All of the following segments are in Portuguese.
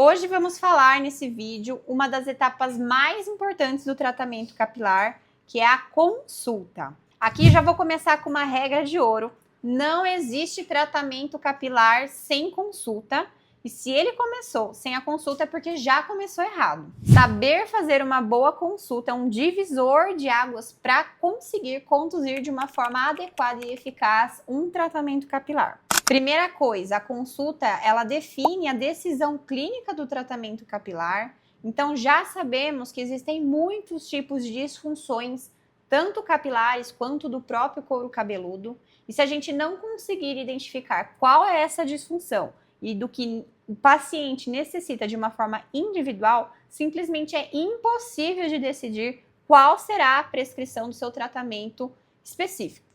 Hoje vamos falar nesse vídeo uma das etapas mais importantes do tratamento capilar, que é a consulta. Aqui já vou começar com uma regra de ouro. Não existe tratamento capilar sem consulta. E se ele começou sem a consulta é porque já começou errado. Saber fazer uma boa consulta é um divisor de águas para conseguir conduzir de uma forma adequada e eficaz um tratamento capilar. Primeira coisa, a consulta, ela define a decisão clínica do tratamento capilar. Então já sabemos que existem muitos tipos de disfunções, tanto capilares quanto do próprio couro cabeludo. E se a gente não conseguir identificar qual é essa disfunção e do que o paciente necessita de uma forma individual, simplesmente é impossível de decidir qual será a prescrição do seu tratamento específico.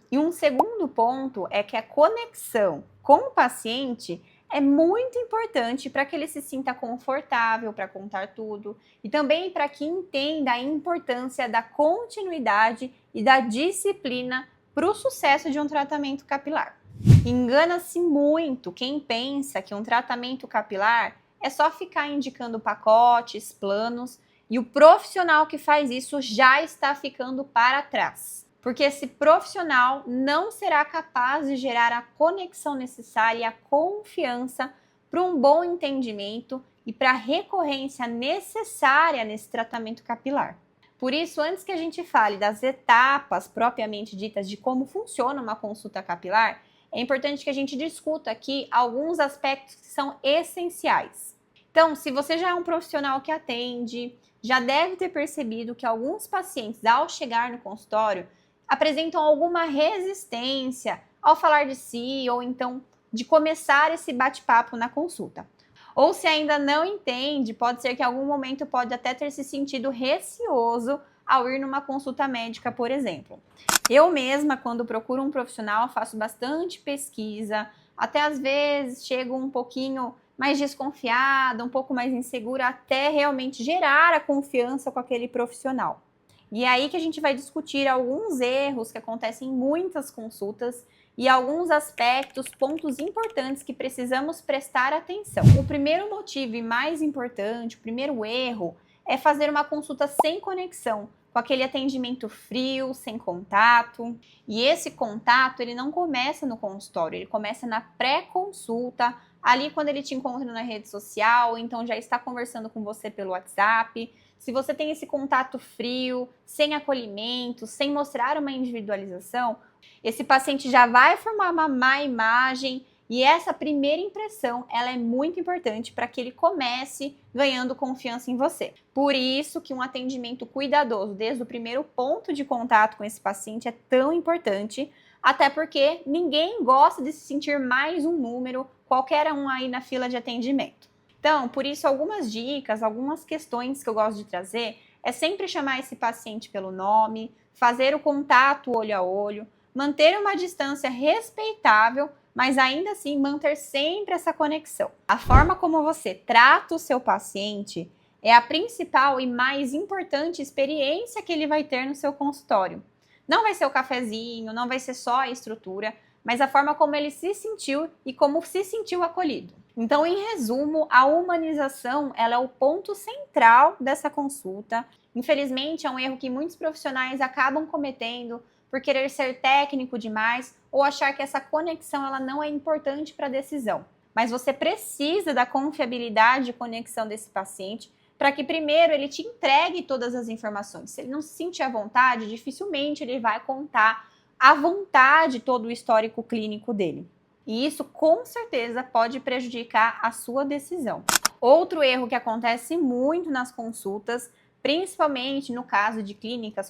E um segundo ponto é que a conexão com o paciente é muito importante para que ele se sinta confortável para contar tudo e também para que entenda a importância da continuidade e da disciplina para o sucesso de um tratamento capilar. Engana-se muito quem pensa que um tratamento capilar é só ficar indicando pacotes, planos, e o profissional que faz isso já está ficando para trás. Porque esse profissional não será capaz de gerar a conexão necessária e a confiança para um bom entendimento e para a recorrência necessária nesse tratamento capilar. Por isso, antes que a gente fale das etapas propriamente ditas de como funciona uma consulta capilar, é importante que a gente discuta aqui alguns aspectos que são essenciais. Então, se você já é um profissional que atende, já deve ter percebido que alguns pacientes, ao chegar no consultório, apresentam alguma resistência ao falar de si ou então de começar esse bate-papo na consulta. Ou se ainda não entende, pode ser que em algum momento pode até ter se sentido receoso ao ir numa consulta médica, por exemplo. Eu mesma, quando procuro um profissional, faço bastante pesquisa, até às vezes chego um pouquinho mais desconfiada, um pouco mais insegura, até realmente gerar a confiança com aquele profissional. E é aí que a gente vai discutir alguns erros que acontecem em muitas consultas e alguns aspectos, pontos importantes que precisamos prestar atenção. O primeiro motivo e mais importante, o primeiro erro, é fazer uma consulta sem conexão, com aquele atendimento frio, sem contato. E esse contato, ele não começa no consultório, ele começa na pré-consulta, ali quando ele te encontra na rede social, então já está conversando com você pelo WhatsApp. Se você tem esse contato frio, sem acolhimento, sem mostrar uma individualização, esse paciente já vai formar uma má imagem e essa primeira impressão, ela é muito importante para que ele comece ganhando confiança em você. Por isso que um atendimento cuidadoso desde o primeiro ponto de contato com esse paciente é tão importante, até porque ninguém gosta de se sentir mais um número, qualquer um aí na fila de atendimento. Então, por isso, algumas dicas, algumas questões que eu gosto de trazer é sempre chamar esse paciente pelo nome, fazer o contato olho a olho, manter uma distância respeitável, mas ainda assim manter sempre essa conexão. A forma como você trata o seu paciente é a principal e mais importante experiência que ele vai ter no seu consultório. Não vai ser o cafezinho, não vai ser só a estrutura, mas a forma como ele se sentiu e como se sentiu acolhido. Então, em resumo, a humanização ela é o ponto central dessa consulta. Infelizmente, é um erro que muitos profissionais acabam cometendo por querer ser técnico demais ou achar que essa conexão ela não é importante para a decisão. Mas você precisa da confiabilidade e conexão desse paciente para que primeiro ele te entregue todas as informações. Se ele não se sentir à vontade, dificilmente ele vai contar à vontade todo o histórico clínico dele. E isso com certeza pode prejudicar a sua decisão. Outro erro que acontece muito nas consultas, principalmente no caso de clínicas,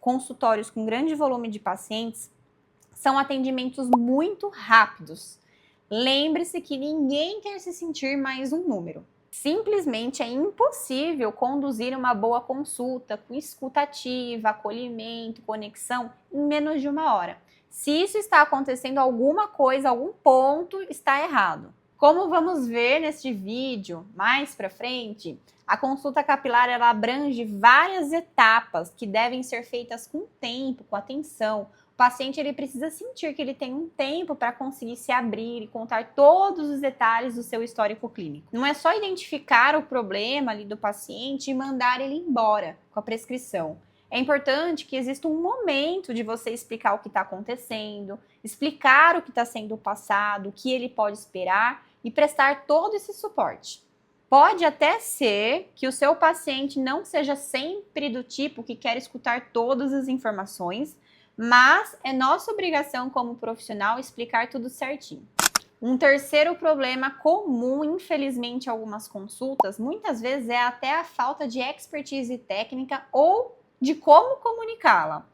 consultórios com grande volume de pacientes, são atendimentos muito rápidos. Lembre-se que ninguém quer se sentir mais um número. Simplesmente é impossível conduzir uma boa consulta com escuta ativa, acolhimento, conexão em menos de 1 hora. Se isso está acontecendo, alguma coisa, algum ponto está errado. Como vamos ver neste vídeo mais para frente, a consulta capilar ela abrange várias etapas que devem ser feitas com tempo, com atenção, O paciente ele precisa sentir que ele tem um tempo para conseguir se abrir e contar todos os detalhes do seu histórico clínico. Não é só identificar o problema ali do paciente e mandar ele embora com a prescrição. É importante que exista um momento de você explicar o que está acontecendo, explicar o que está sendo passado, o que ele pode esperar e prestar todo esse suporte. Pode até ser que o seu paciente não seja sempre do tipo que quer escutar todas as informações, mas é nossa obrigação como profissional explicar tudo certinho. Um terceiro problema comum, infelizmente, em algumas consultas, muitas vezes é até a falta de expertise técnica ou de como comunicá-la.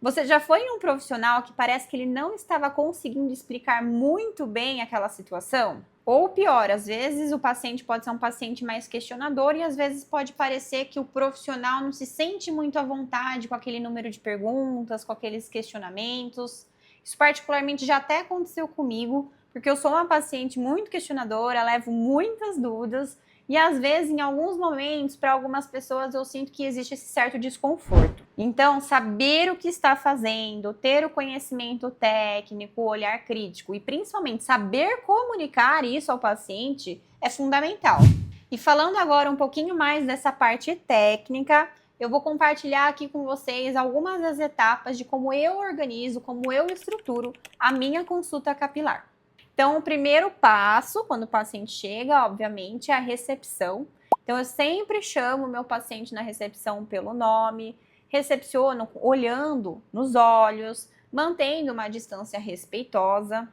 Você já foi em um profissional que parece que ele não estava conseguindo explicar muito bem aquela situação? Ou pior, às vezes o paciente pode ser um paciente mais questionador e às vezes pode parecer que o profissional não se sente muito à vontade com aquele número de perguntas, com aqueles questionamentos. Isso particularmente já até aconteceu comigo, porque eu sou uma paciente muito questionadora, levo muitas dúvidas e às vezes, em alguns momentos, para algumas pessoas eu sinto que existe esse certo desconforto. Então, saber o que está fazendo, ter o conhecimento técnico, o olhar crítico e principalmente saber comunicar isso ao paciente é fundamental. E falando agora um pouquinho mais dessa parte técnica, eu vou compartilhar aqui com vocês algumas das etapas de como eu organizo, como eu estruturo a minha consulta capilar. Então, o primeiro passo, quando o paciente chega, obviamente, é a recepção. Então, eu sempre chamo o meu paciente na recepção pelo nome, recepciono olhando nos olhos, mantendo uma distância respeitosa,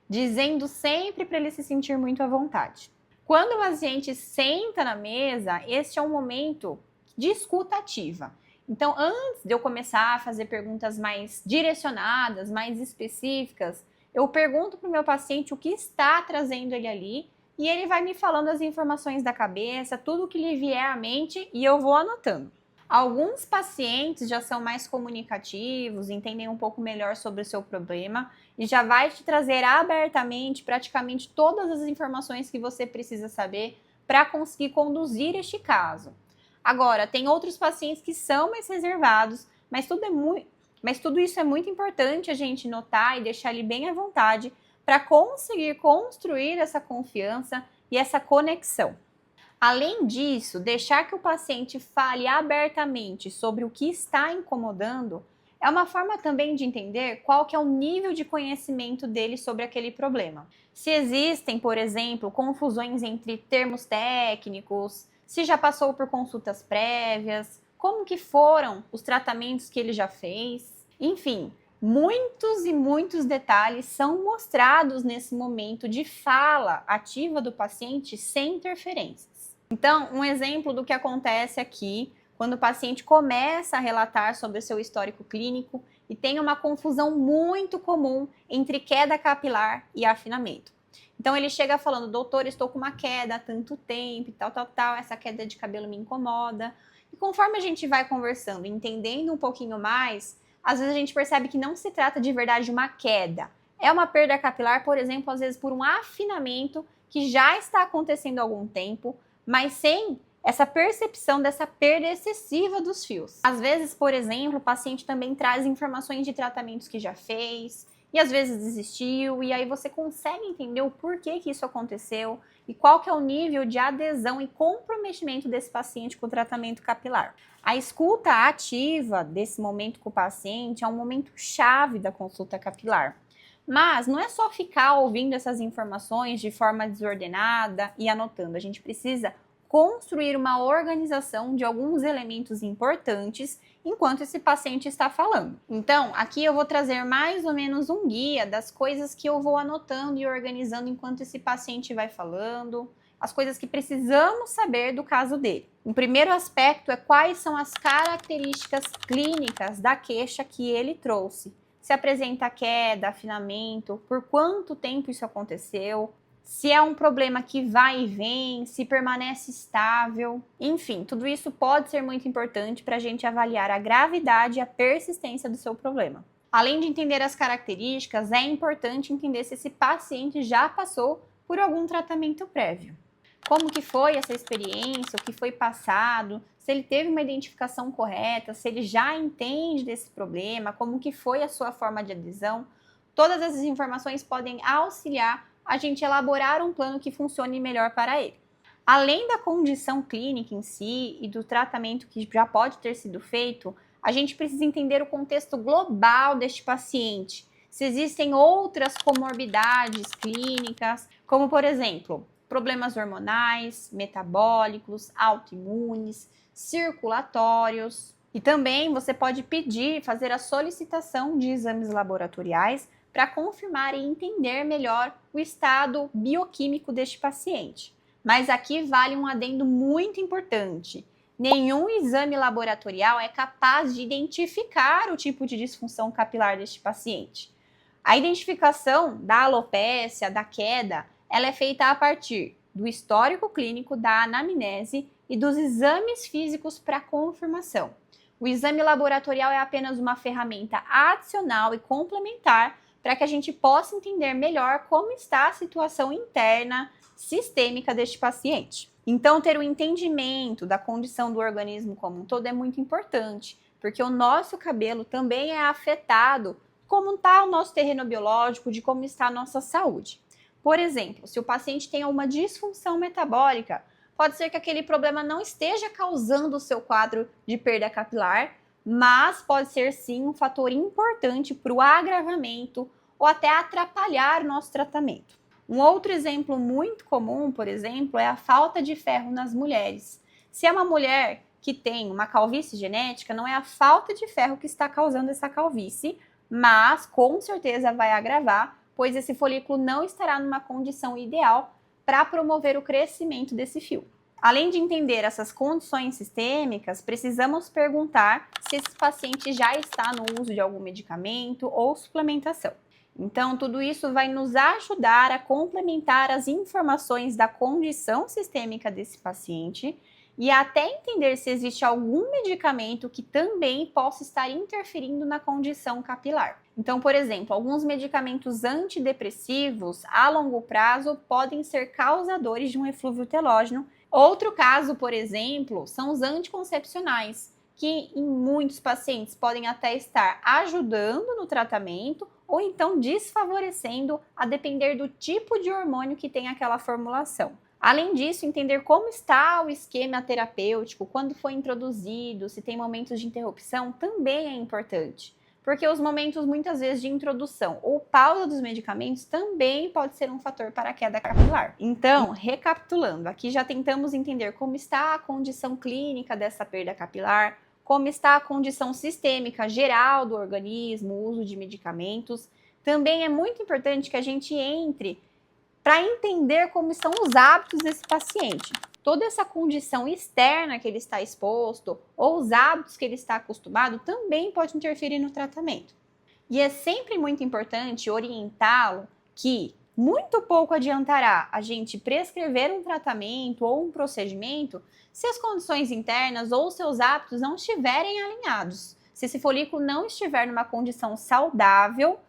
dizendo sempre para ele se sentir muito à vontade. Quando o paciente senta na mesa, este é um momento de escuta ativa. Então, antes de eu começar a fazer perguntas mais direcionadas, mais específicas, eu pergunto para o meu paciente o que está trazendo ele ali e ele vai me falando as informações da cabeça, tudo que lhe vier à mente e eu vou anotando. Alguns pacientes já são mais comunicativos, entendem um pouco melhor sobre o seu problema e já vai te trazer abertamente praticamente todas as informações que você precisa saber para conseguir conduzir este caso. Agora, tem outros pacientes que são mais reservados, mas tudo isso é muito importante a gente notar e deixar ele bem à vontade para conseguir construir essa confiança e essa conexão. Além disso, deixar que o paciente fale abertamente sobre o que está incomodando é uma forma também de entender qual que é o nível de conhecimento dele sobre aquele problema. Se existem, por exemplo, confusões entre termos técnicos, se já passou por consultas prévias, como que foram os tratamentos que ele já fez. Enfim, muitos e muitos detalhes são mostrados nesse momento de fala ativa do paciente sem interferências. Então, um exemplo do que acontece aqui, quando o paciente começa a relatar sobre o seu histórico clínico e tem uma confusão muito comum entre queda capilar e afinamento. Então, ele chega falando, doutor, estou com uma queda há tanto tempo, tal, essa queda de cabelo me incomoda. E conforme a gente vai conversando, entendendo um pouquinho mais, às vezes a gente percebe que não se trata de verdade de uma queda. É uma perda capilar, por exemplo, às vezes por um afinamento que já está acontecendo há algum tempo, mas sem essa percepção dessa perda excessiva dos fios. Às vezes, por exemplo, o paciente também traz informações de tratamentos que já fez e às vezes desistiu, e aí você consegue entender o porquê que isso aconteceu e qual que é o nível de adesão e comprometimento desse paciente com o tratamento capilar. A escuta ativa desse momento com o paciente é um momento chave da consulta capilar. Mas não é só ficar ouvindo essas informações de forma desordenada e anotando. A gente precisa construir uma organização de alguns elementos importantes enquanto esse paciente está falando. Então, aqui eu vou trazer mais ou menos um guia das coisas que eu vou anotando e organizando enquanto esse paciente vai falando, as coisas que precisamos saber do caso dele. O primeiro aspecto é quais são as características clínicas da queixa que ele trouxe. Se apresenta queda, afinamento, por quanto tempo isso aconteceu, se é um problema que vai e vem, se permanece estável. Enfim, tudo isso pode ser muito importante para a gente avaliar a gravidade e a persistência do seu problema. Além de entender as características, é importante entender se esse paciente já passou por algum tratamento prévio. como que foi essa experiência, o que foi passado, se ele teve uma identificação correta, se ele já entende desse problema, como que foi a sua forma de adesão. Todas essas informações podem auxiliar a gente elaborar um plano que funcione melhor para ele. Além da condição clínica em si e do tratamento que já pode ter sido feito, a gente precisa entender o contexto global deste paciente. Se existem outras comorbidades clínicas, como por exemplo, problemas hormonais, metabólicos, autoimunes, circulatórios. E também você pode pedir, fazer a solicitação de exames laboratoriais para confirmar e entender melhor o estado bioquímico deste paciente. Mas aqui vale um adendo muito importante. Nenhum exame laboratorial é capaz de identificar o tipo de disfunção capilar deste paciente. A identificação da alopécia, da queda, ela é feita a partir do histórico clínico, da anamnese e dos exames físicos para confirmação. O exame laboratorial é apenas uma ferramenta adicional e complementar para que a gente possa entender melhor como está a situação interna sistêmica deste paciente. Então, ter o entendimento da condição do organismo como um todo é muito importante, porque o nosso cabelo também é afetado como está o nosso terreno biológico, de como está a nossa saúde. Por exemplo, se o paciente tem alguma disfunção metabólica, pode ser que aquele problema não esteja causando o seu quadro de perda capilar, mas pode ser sim um fator importante para o agravamento ou até atrapalhar o nosso tratamento. Um outro exemplo muito comum, por exemplo, é a falta de ferro nas mulheres. Se é uma mulher que tem uma calvície genética, não é a falta de ferro que está causando essa calvície, mas com certeza vai agravar, pois esse folículo não estará numa condição ideal para promover o crescimento desse fio. Além de entender essas condições sistêmicas, precisamos perguntar se esse paciente já está no uso de algum medicamento ou suplementação. Então, tudo isso vai nos ajudar a complementar as informações da condição sistêmica desse paciente e até entender se existe algum medicamento que também possa estar interferindo na condição capilar. Então, por exemplo, alguns medicamentos antidepressivos a longo prazo podem ser causadores de um eflúvio telógeno. Outro caso, por exemplo, são os anticoncepcionais, que em muitos pacientes podem até estar ajudando no tratamento ou então desfavorecendo, a depender do tipo de hormônio que tem aquela formulação. Além disso, entender como está o esquema terapêutico, quando foi introduzido, se tem momentos de interrupção, também é importante. Porque os momentos, muitas vezes, de introdução ou pausa dos medicamentos também pode ser um fator para a queda capilar. Então, recapitulando, aqui já tentamos entender como está a condição clínica dessa perda capilar, como está a condição sistêmica geral do organismo, o uso de medicamentos. Também é muito importante que a gente entre para entender como estão os hábitos desse paciente. Toda essa condição externa que ele está exposto ou os hábitos que ele está acostumado também pode interferir no tratamento. E é sempre muito importante orientá-lo que muito pouco adiantará a gente prescrever um tratamento ou um procedimento se as condições internas ou seus hábitos não estiverem alinhados, se esse folículo não estiver numa condição saudável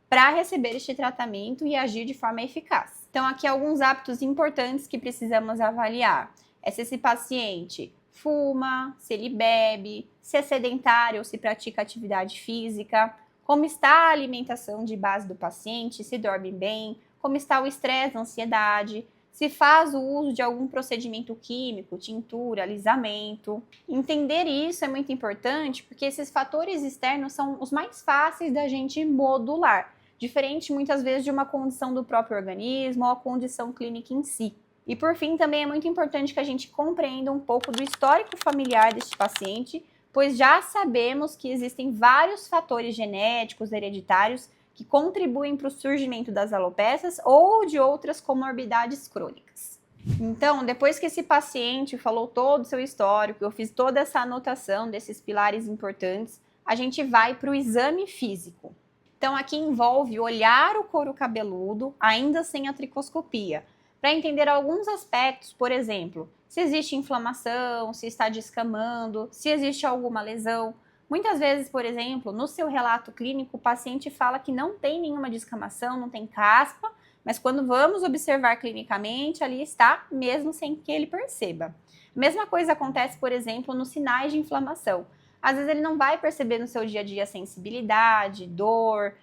para receber este tratamento e agir de forma eficaz. Então, aqui alguns hábitos importantes que precisamos avaliar. É se esse paciente fuma, se ele bebe, se é sedentário ou se pratica atividade física, como está a alimentação de base do paciente, se dorme bem, como está o estresse, a ansiedade, se faz o uso de algum procedimento químico, tintura, alisamento. Entender isso é muito importante porque esses fatores externos são os mais fáceis da gente modular, diferente muitas vezes de uma condição do próprio organismo ou a condição clínica em si. E por fim, também é muito importante que a gente compreenda um pouco do histórico familiar deste paciente, pois já sabemos que existem vários fatores genéticos, hereditários, que contribuem para o surgimento das alopécias ou de outras comorbidades crônicas. Então, depois que esse paciente falou todo o seu histórico, eu fiz toda essa anotação desses pilares importantes, a gente vai para o exame físico. Então, aqui envolve olhar o couro cabeludo, ainda sem a tricoscopia, para entender alguns aspectos, por exemplo, se existe inflamação, se está descamando, se existe alguma lesão. Muitas vezes, por exemplo, no seu relato clínico, o paciente fala que não tem nenhuma descamação, não tem caspa, mas quando vamos observar clinicamente, ali está, mesmo sem que ele perceba. A mesma coisa acontece, por exemplo, nos sinais de inflamação. Às vezes ele não vai perceber no seu dia a dia sensibilidade, dor,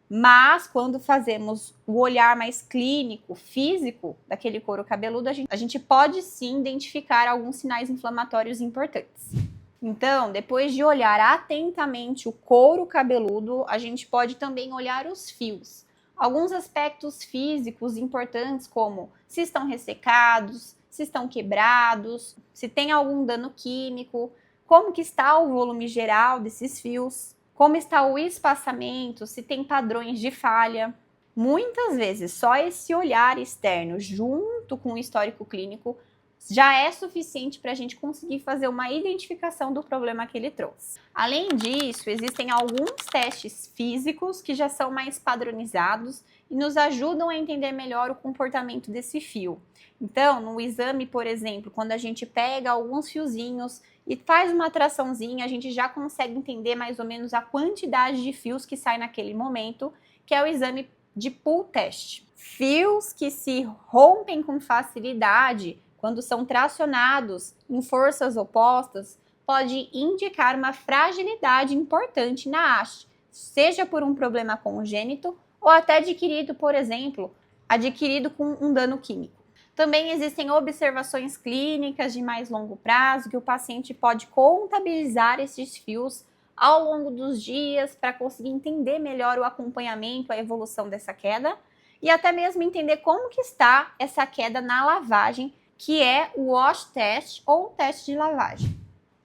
mas quando fazemos o olhar mais clínico, físico daquele couro cabeludo, a gente pode sim identificar alguns sinais inflamatórios importantes. Então, depois de olhar atentamente o couro cabeludo, a gente pode também olhar os fios. Alguns aspectos físicos importantes, como se estão ressecados, se estão quebrados, se tem algum dano químico, como que está o volume geral desses fios, como está o espaçamento, se tem padrões de falha. Muitas vezes, só esse olhar externo, junto com o histórico clínico, já é suficiente para a gente conseguir fazer uma identificação do problema que ele trouxe. Além disso, existem alguns testes físicos que já são mais padronizados e nos ajudam a entender melhor o comportamento desse fio. Então, no exame, por exemplo, quando a gente pega alguns fiozinhos e faz uma traçãozinha, a gente já consegue entender mais ou menos a quantidade de fios que sai naquele momento, que é o exame de pull test. Fios que se rompem com facilidade quando são tracionados em forças opostas, pode indicar uma fragilidade importante na haste, seja por um problema congênito ou até adquirido, por exemplo, adquirido com um dano químico. Também existem observações clínicas de mais longo prazo que o paciente pode contabilizar esses fios ao longo dos dias para conseguir entender melhor o acompanhamento, a evolução dessa queda e até mesmo entender como que está essa queda na lavagem, que é o wash test ou teste de lavagem.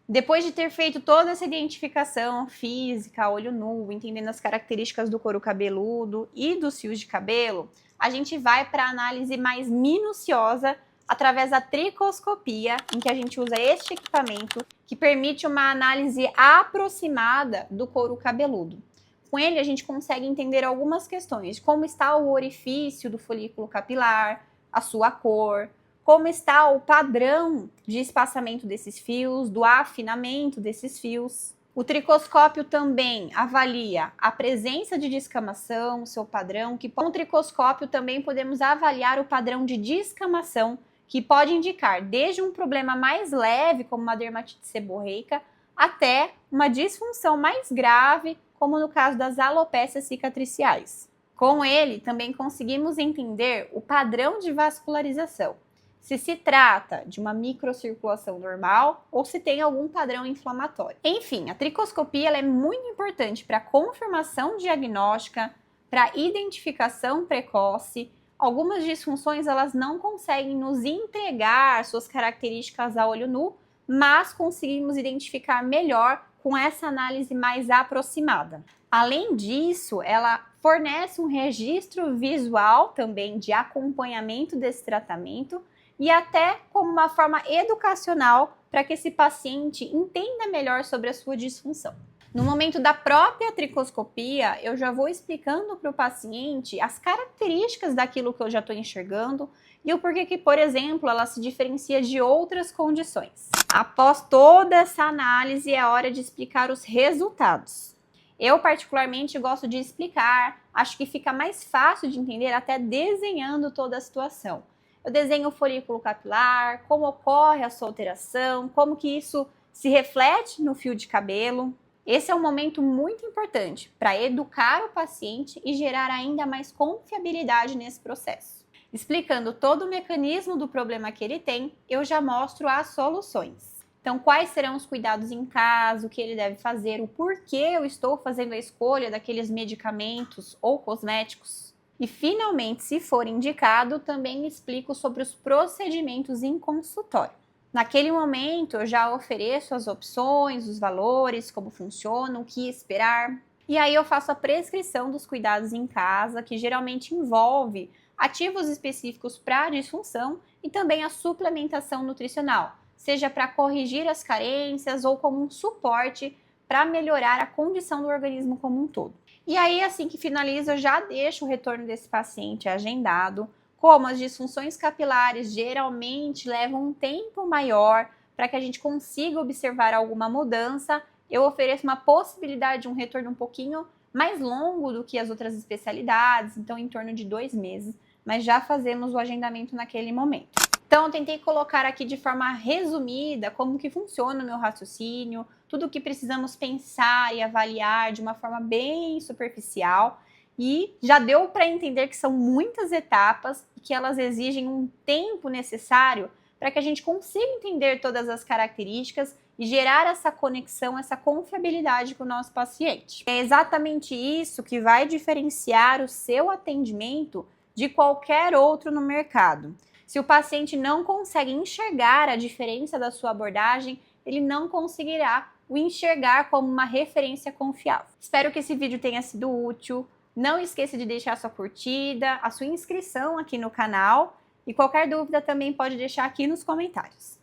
Depois de ter feito toda essa identificação física, olho nu, entendendo as características do couro cabeludo e dos fios de cabelo, a gente vai para a análise mais minuciosa através da tricoscopia, em que a gente usa este equipamento que permite uma análise aproximada do couro cabeludo. Com ele, a gente consegue entender algumas questões, como está o orifício do folículo capilar, a sua cor, como está o padrão de espaçamento desses fios, do afinamento desses fios. O tricoscópio também avalia a presença de descamação, o seu padrão, que com o tricoscópio também podemos avaliar o padrão de descamação, que pode indicar desde um problema mais leve, como uma dermatite seborreica, até uma disfunção mais grave, como no caso das alopécias cicatriciais. Com ele, também conseguimos entender o padrão de vascularização, se trata de uma microcirculação normal ou se tem algum padrão inflamatório. Enfim, a tricoscopia ela é muito importante para confirmação diagnóstica, para identificação precoce. Algumas disfunções elas não conseguem nos entregar suas características a olho nu, mas conseguimos identificar melhor com essa análise mais aproximada. Além disso, ela fornece um registro visual também de acompanhamento desse tratamento e até como uma forma educacional para que esse paciente entenda melhor sobre a sua disfunção. No momento da própria tricoscopia, eu já vou explicando para o paciente as características daquilo que eu já estou enxergando e o porquê que, por exemplo, ela se diferencia de outras condições. Após toda essa análise, é hora de explicar os resultados. Eu, particularmente, gosto de explicar, acho que fica mais fácil de entender até desenhando toda a situação. Eu desenho o folículo capilar, como ocorre a sua alteração, como que isso se reflete no fio de cabelo. Esse é um momento muito importante para educar o paciente e gerar ainda mais confiabilidade nesse processo. Explicando todo o mecanismo do problema que ele tem, eu já mostro as soluções. Então, quais serão os cuidados em casa, o que ele deve fazer, o porquê eu estou fazendo a escolha daqueles medicamentos ou cosméticos. E, finalmente, se for indicado, também explico sobre os procedimentos em consultório. Naquele momento, eu já ofereço as opções, os valores, como funciona, o que esperar. E aí eu faço a prescrição dos cuidados em casa, que geralmente envolve ativos específicos para a disfunção e também a suplementação nutricional, seja para corrigir as carências ou como um suporte para melhorar a condição do organismo como um todo. E aí, assim que finalizo, eu já deixo o retorno desse paciente agendado. Como as disfunções capilares geralmente levam um tempo maior para que a gente consiga observar alguma mudança, eu ofereço uma possibilidade de um retorno um pouquinho mais longo do que as outras especialidades, então em torno de 2 meses, mas já fazemos o agendamento naquele momento. Então, eu tentei colocar aqui de forma resumida como que funciona o meu raciocínio, tudo o que precisamos pensar e avaliar de uma forma bem superficial. E já deu para entender que são muitas etapas e que elas exigem um tempo necessário para que a gente consiga entender todas as características e gerar essa conexão, essa confiabilidade com o nosso paciente. É exatamente isso que vai diferenciar o seu atendimento de qualquer outro no mercado. Se o paciente não consegue enxergar a diferença da sua abordagem, ele não conseguirá o enxergar como uma referência confiável. Espero que esse vídeo tenha sido útil. Não esqueça de deixar a sua curtida, a sua inscrição aqui no canal e qualquer dúvida também pode deixar aqui nos comentários.